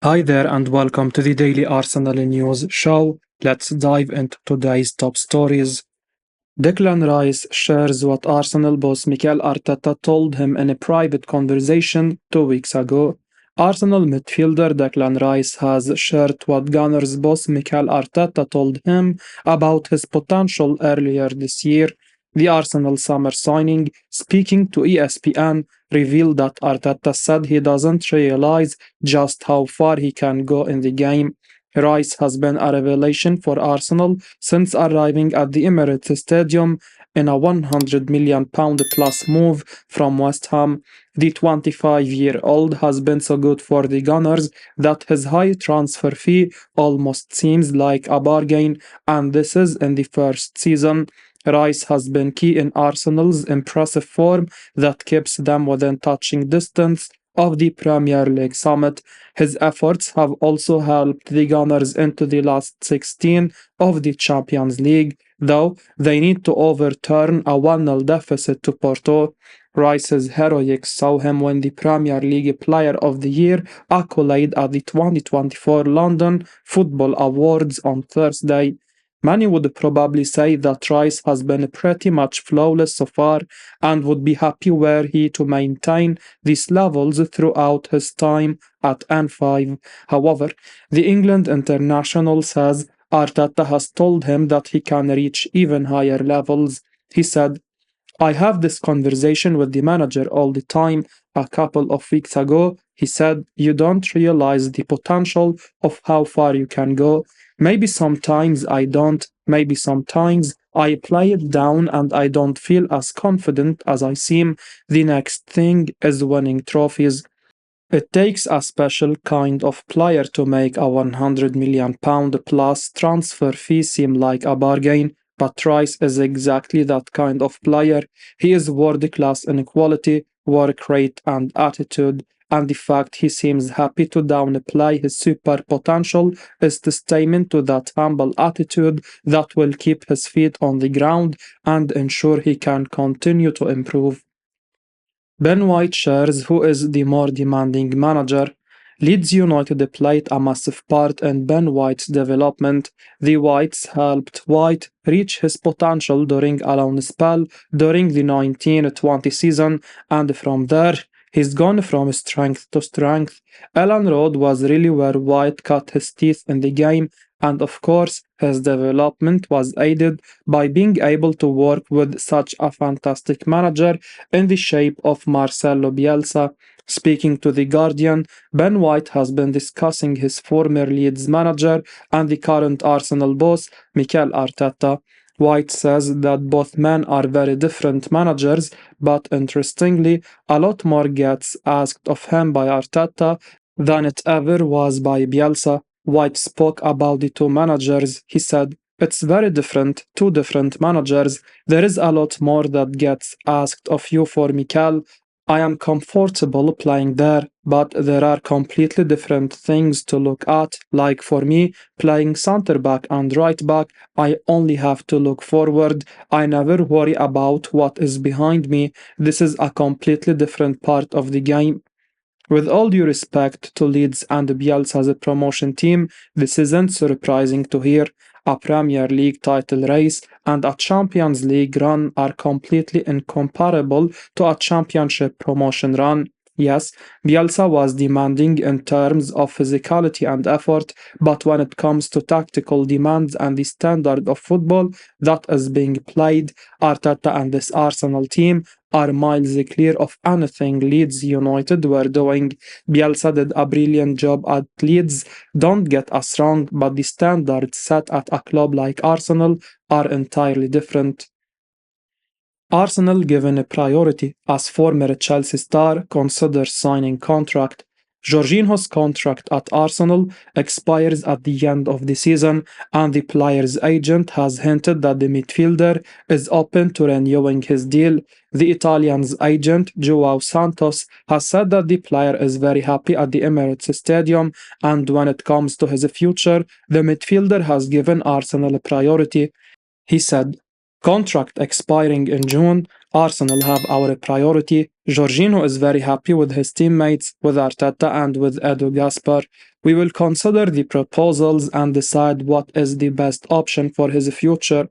Hi there and welcome to the Daily Arsenal News Show. Let's dive into today's top stories. Declan Rice shares what Arsenal boss Mikel Arteta told him in a private conversation 2 weeks ago. Arsenal midfielder Declan Rice has shared what Gunners boss Mikel Arteta told him about his potential earlier this year. The Arsenal summer signing, speaking to ESPN, revealed that Arteta said he doesn't realize just how far he can go in the game. Rice has been a revelation for Arsenal since arriving at the Emirates Stadium in a £100 million plus move from West Ham. The 25-year-old has been so good for the Gunners that his high transfer fee almost seems like a bargain, and this is in the first season. Rice has been key in Arsenal's impressive form that keeps them within touching distance of the Premier League summit. His efforts have also helped the Gunners into the last 16 of the Champions League, though they need to overturn a 1-0 deficit to Porto. Rice's heroics saw him win the Premier League Player of the Year accolade at the 2024 London Football Awards on Thursday. Many would probably say that Rice has been pretty much flawless so far and would be happy were he to maintain these levels throughout his time at N5. However, the England international says Arteta has told him that he can reach even higher levels. He said, I have this conversation with the manager all the time. A couple of weeks ago, he said, you don't realize the potential of how far you can go. Maybe sometimes I don't, maybe sometimes I play it down and I don't feel as confident as I seem. The next thing is winning trophies. It takes a special kind of player to make a £100 million plus transfer fee seem like a bargain, but Rice is exactly that kind of player. He is world class in quality, work rate, and attitude, and the fact he seems happy to downplay his super potential is testament to that humble attitude that will keep his feet on the ground and ensure he can continue to improve. Ben White shares who is the more demanding manager. Leeds United played a massive part in Ben White's development. The Whites helped White reach his potential during a loan spell during the 1920 season, and from there, he's gone from strength to strength. Ellen Road was really where White cut his teeth in the game, and of course, his development was aided by being able to work with such a fantastic manager in the shape of Marcelo Bielsa. Speaking to The Guardian, Ben White has been discussing his former Leeds manager and the current Arsenal boss, Mikel Arteta. White says that both men are very different managers, but interestingly, a lot more gets asked of him by Arteta than it ever was by Bielsa. White spoke about the two managers. He said, it's very different, two different managers. There is a lot more that gets asked of you for Mikel. I am comfortable playing there, but there are completely different things to look at. Like for me, playing center back and right back, I only have to look forward. I never worry about what is behind me. This is a completely different part of the game. With all due respect to Leeds and Bielsa's promotion team, this isn't surprising to hear. A Premier League title race and a Champions League run are completely incomparable to a Championship promotion run. Yes, Bielsa was demanding in terms of physicality and effort, but when it comes to tactical demands and the standard of football that is being played, Arteta and this Arsenal team are miles clear of anything Leeds United were doing. Bielsa did a brilliant job at Leeds, don't get us wrong, but the standards set at a club like Arsenal are entirely different. Arsenal given a priority as former Chelsea star considers signing contract. Jorginho's contract at Arsenal expires at the end of the season, and the player's agent has hinted that the midfielder is open to renewing his deal. The Italian's agent, Joao Santos, has said that the player is very happy at the Emirates Stadium, and when it comes to his future, the midfielder has given Arsenal a priority. He said, contract expiring in June, Arsenal have our priority. Jorginho is very happy with his teammates, with Arteta and with Edu Gaspar. We will consider the proposals and decide what is the best option for his future.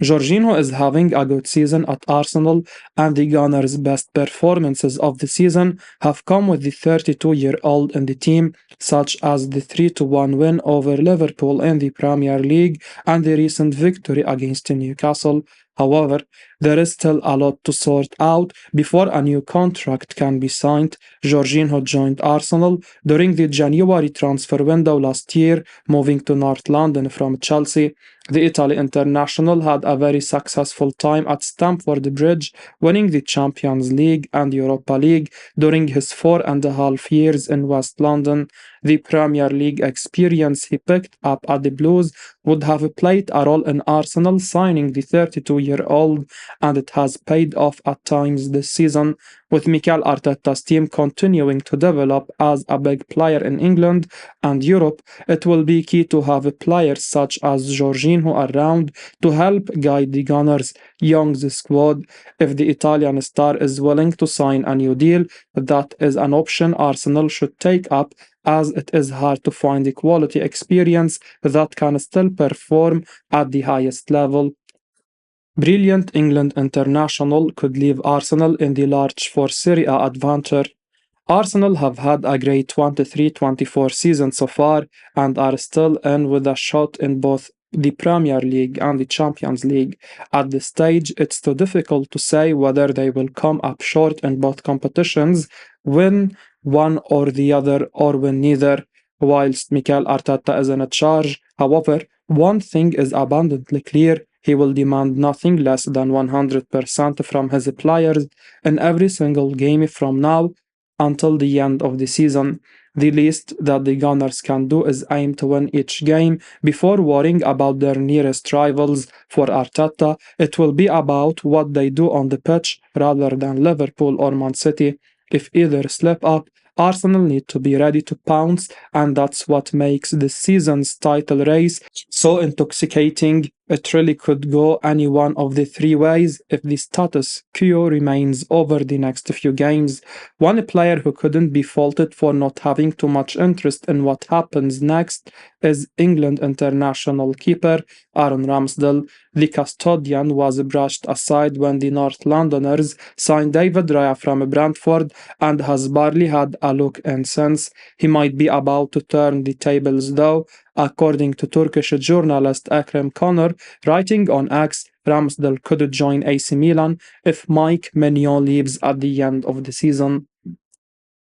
Jorginho is having a good season at Arsenal, and the Gunners' best performances of the season have come with the 32-year-old in the team, such as the 3-1 win over Liverpool in the Premier League and the recent victory against Newcastle. However, there is still a lot to sort out before a new contract can be signed. Jorginho joined Arsenal during the January transfer window last year, moving to North London from Chelsea. The Italy international had a very successful time at Stamford Bridge, winning the Champions League and Europa League during his 4.5 years in West London. The Premier League experience he picked up at the Blues would have played a role in Arsenal signing the 32-year-old, and it has paid off at times this season, with Mikel Arteta's team continuing to develop as a big player in England and Europe. It will be key to have players such as Jorginho around to help guide the Gunners' young squad. If the Italian star is willing to sign a new deal, that is an option Arsenal should take up, as it is hard to find a quality experience that can still perform at the highest level. Brilliant England international could leave Arsenal in the large for Serie A adventure. Arsenal have had a great 23-24 season so far and are still in with a shot in both the Premier League and the Champions League. At this stage, it's too difficult to say whether they will come up short in both competitions, win one or the other, or win neither. Whilst Mikel Arteta is in charge, however, one thing is abundantly clear: he will demand nothing less than 100% from his players in every single game from now until the end of the season. The least that the Gunners can do is aim to win each game before worrying about their nearest rivals. For Arteta, it will be about what they do on the pitch rather than Liverpool or Man City. If either slip up, Arsenal need to be ready to pounce, and that's what makes this season's title race so intoxicating. It really could go any one of the three ways if the status quo remains over the next few games. One player who couldn't be faulted for not having too much interest in what happens next is England international keeper Aaron Ramsdale. The custodian was brushed aside when the North Londoners signed David Raya from Brentford and has barely had a look in since. He might be about to turn the tables though. According to Turkish journalist Ekrem Connor, writing on X, Ramsdale could join AC Milan if Mike Maignan leaves at the end of the season.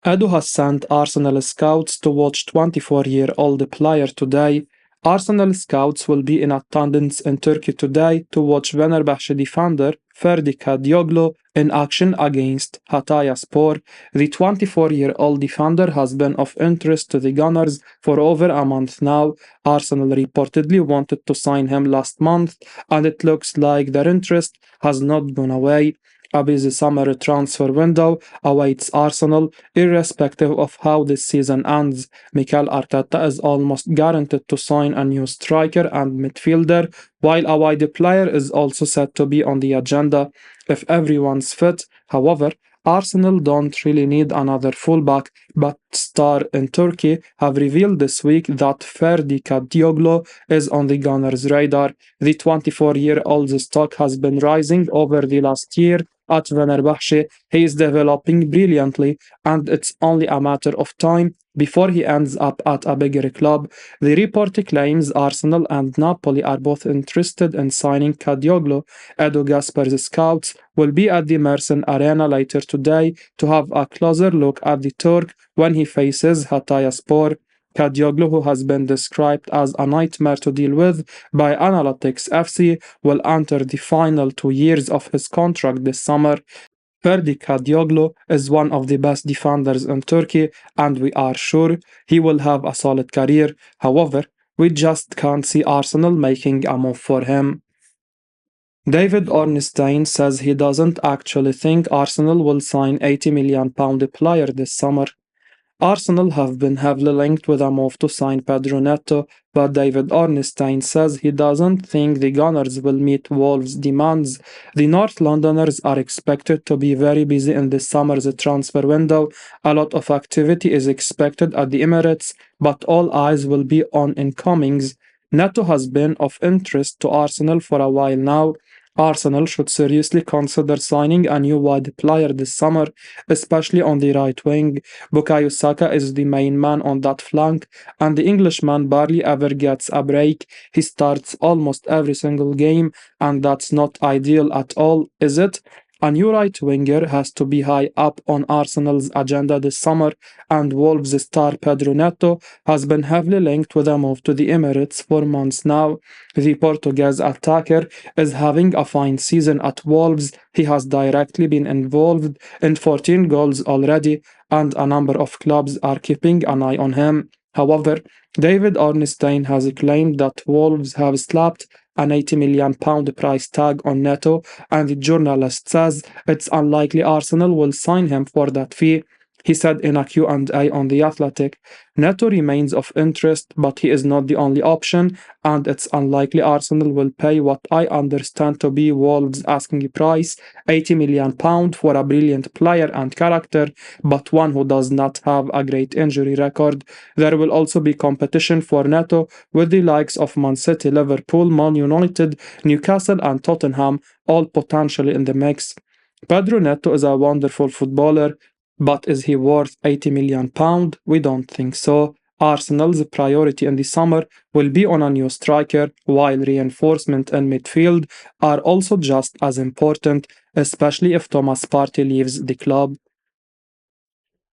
Edu has sent Arsenal scouts to watch 24-year-old player today. Arsenal scouts will be in attendance in Turkey today to watch Fenerbahce defender Ferdi Kadioglu in action against Hatayspor. The 24-year-old defender has been of interest to the Gunners for over a month now. Arsenal reportedly wanted to sign him last month, and it looks like their interest has not gone away. A busy summer transfer window awaits Arsenal, irrespective of how this season ends. Mikel Arteta is almost guaranteed to sign a new striker and midfielder, while a wide player is also set to be on the agenda if everyone's fit. However, Arsenal don't really need another fullback, but Star in Turkey have revealed this week that Ferdi Kadioglu is on the Gunners' radar. The 24-year-old's stock has been rising over the last year at Fenerbahce. He is developing brilliantly, and it's only a matter of time before he ends up at a bigger club. The report claims Arsenal and Napoli are both interested in signing Kadioglu. Edu Gaspar's scouts will be at the Mersin Arena later today to have a closer look at the Turk when he faces Hatayspor. Kadioglu, who has been described as a nightmare to deal with by Analytics FC, will enter the final 2 years of his contract this summer. Ferdi Kadioglu is one of the best defenders in Turkey, and we are sure he will have a solid career. However, we just can't see Arsenal making a move for him. David Ornstein says he doesn't actually think Arsenal will sign £80 million player this summer. Arsenal have been heavily linked with a move to sign Pedro Netto, but David Ornstein says he doesn't think the Gunners will meet Wolves' demands. The North Londoners are expected to be very busy in this summer's transfer window. A lot of activity is expected at the Emirates, but all eyes will be on incomings. Netto has been of interest to Arsenal for a while now. Arsenal should seriously consider signing a new wide player this summer, especially on the right wing. Bukayo Saka is the main man on that flank, and the Englishman barely ever gets a break. He starts almost every single game, and that's not ideal at all, is it? A new right winger has to be high up on Arsenal's agenda this summer, and Wolves star Pedro Neto has been heavily linked with a move to the Emirates for months now. The Portuguese attacker is having a fine season at Wolves. He has directly been involved in 14 goals already, and a number of clubs are keeping an eye on him. However, David Ornstein has claimed that Wolves have slapped an £80 million price tag on Neto, and the journalist says it's unlikely Arsenal will sign him for that fee. He said in a Q&A on The Athletic, Neto remains of interest, but he is not the only option, and it's unlikely Arsenal will pay what I understand to be Wolves' asking price, £80 million for a brilliant player and character, but one who does not have a great injury record. There will also be competition for Neto with the likes of Man City, Liverpool, Man United, Newcastle, and Tottenham, all potentially in the mix. Pedro Neto is a wonderful footballer, but is he worth £80 million? We don't think so. Arsenal's priority in the summer will be on a new striker, while reinforcement in midfield are also just as important, especially if Thomas Partey leaves the club.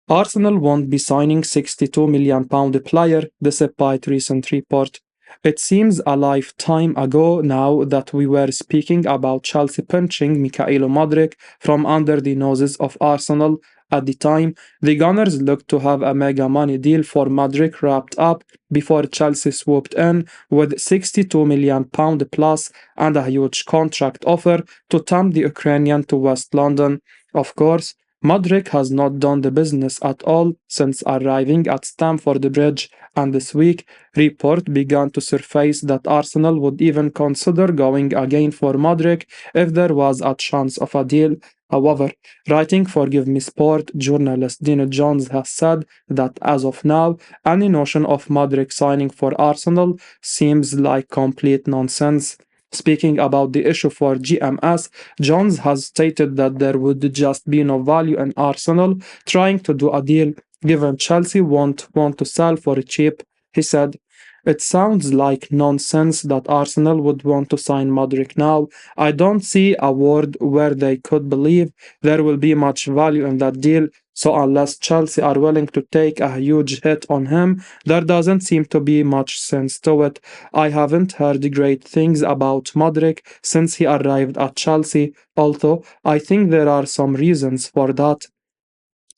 Arsenal won't be signing £62 million player despite recent report. It seems a lifetime ago now that we were speaking about Chelsea pinching Mikhailo Mudryk from under the noses of Arsenal. At the time, the Gunners looked to have a mega money deal for Mudryk wrapped up before Chelsea swooped in with £62 million plus and a huge contract offer to tempt the Ukrainian to West London. Of course, Mudryk has not done the business at all since arriving at Stamford Bridge, and this week, report began to surface that Arsenal would even consider going again for Mudryk if there was a chance of a deal. However, writing for Give Me Sport, journalist Dino Jones has said that as of now, any notion of Mudryk signing for Arsenal seems like complete nonsense. Speaking about the issue for GMS, Jones has stated that there would just be no value in Arsenal trying to do a deal given Chelsea won't want to sell for cheap. He said, it sounds like nonsense that Arsenal would want to sign Mudryk now. I don't see a world where they could believe there will be much value in that deal. So unless Chelsea are willing to take a huge hit on him, there doesn't seem to be much sense to it. I haven't heard great things about Mudryk since he arrived at Chelsea, although I think there are some reasons for that.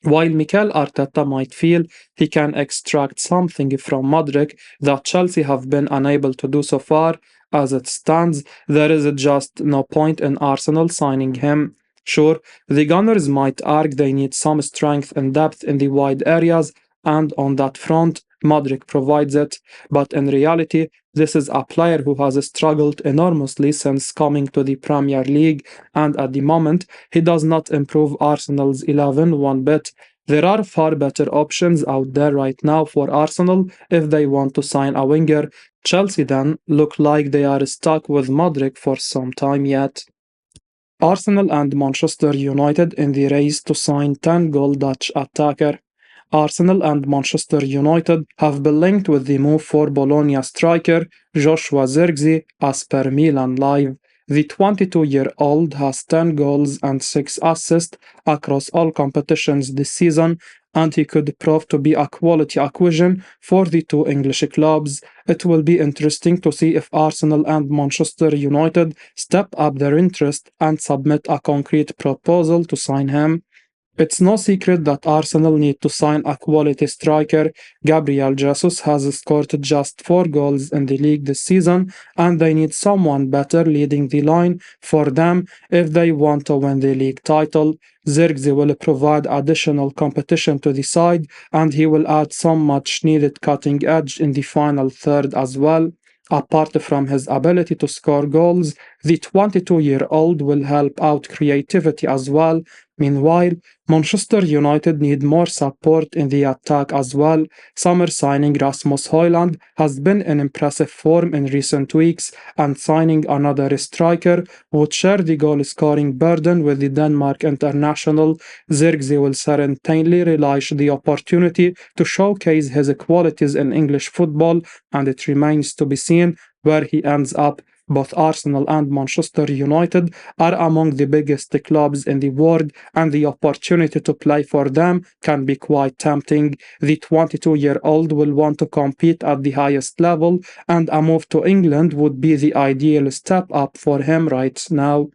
While Mikel Arteta might feel he can extract something from Mudryk that Chelsea have been unable to do so far, as it stands, there is just no point in Arsenal signing him. Sure, the Gunners might argue they need some strength and depth in the wide areas, and on that front, Mudryk provides it, but in reality, this is a player who has struggled enormously since coming to the Premier League, and at the moment, he does not improve Arsenal's 11 one bit. There are far better options out there right now for Arsenal if they want to sign a winger. Chelsea then look like they are stuck with Mudryk for some time yet. Arsenal and Manchester United in the race to sign Tengo Dutch attacker. Arsenal and Manchester United have been linked with the move for Bologna striker Joshua Zirkzee as per Milan Live. The 22-year-old has 10 goals and 6 assists across all competitions this season, and he could prove to be a quality acquisition for the two English clubs. It will be interesting to see if Arsenal and Manchester United step up their interest and submit a concrete proposal to sign him. It's no secret that Arsenal need to sign a quality striker. Gabriel Jesus has scored just 4 goals in the league this season, and they need someone better leading the line for them if they want to win the league title. Zirkzee will provide additional competition to the side, and he will add some much needed cutting edge in the final third as well. Apart from his ability to score goals, the 22-year-old will help out creativity as well. Meanwhile, Manchester United need more support in the attack as well. Summer signing Rasmus Højlund has been in impressive form in recent weeks, and signing another striker would share the goal-scoring burden with the Denmark international. Zirkzee will certainly relish the opportunity to showcase his qualities in English football, and it remains to be seen where he ends up. Both Arsenal and Manchester United are among the biggest clubs in the world, and the opportunity to play for them can be quite tempting. The 22-year-old will want to compete at the highest level, and a move to England would be the ideal step up for him right now.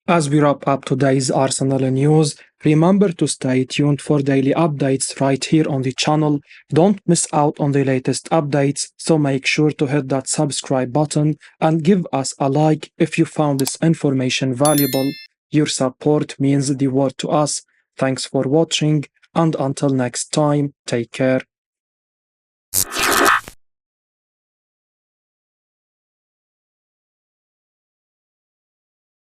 As we wrap up today's Arsenal news, remember to stay tuned for daily updates right here on the channel. Don't miss out on the latest updates, so make sure to hit that subscribe button and give us a like if you found this information valuable. Your support means the world to us. Thanks for watching, and until next time, take care.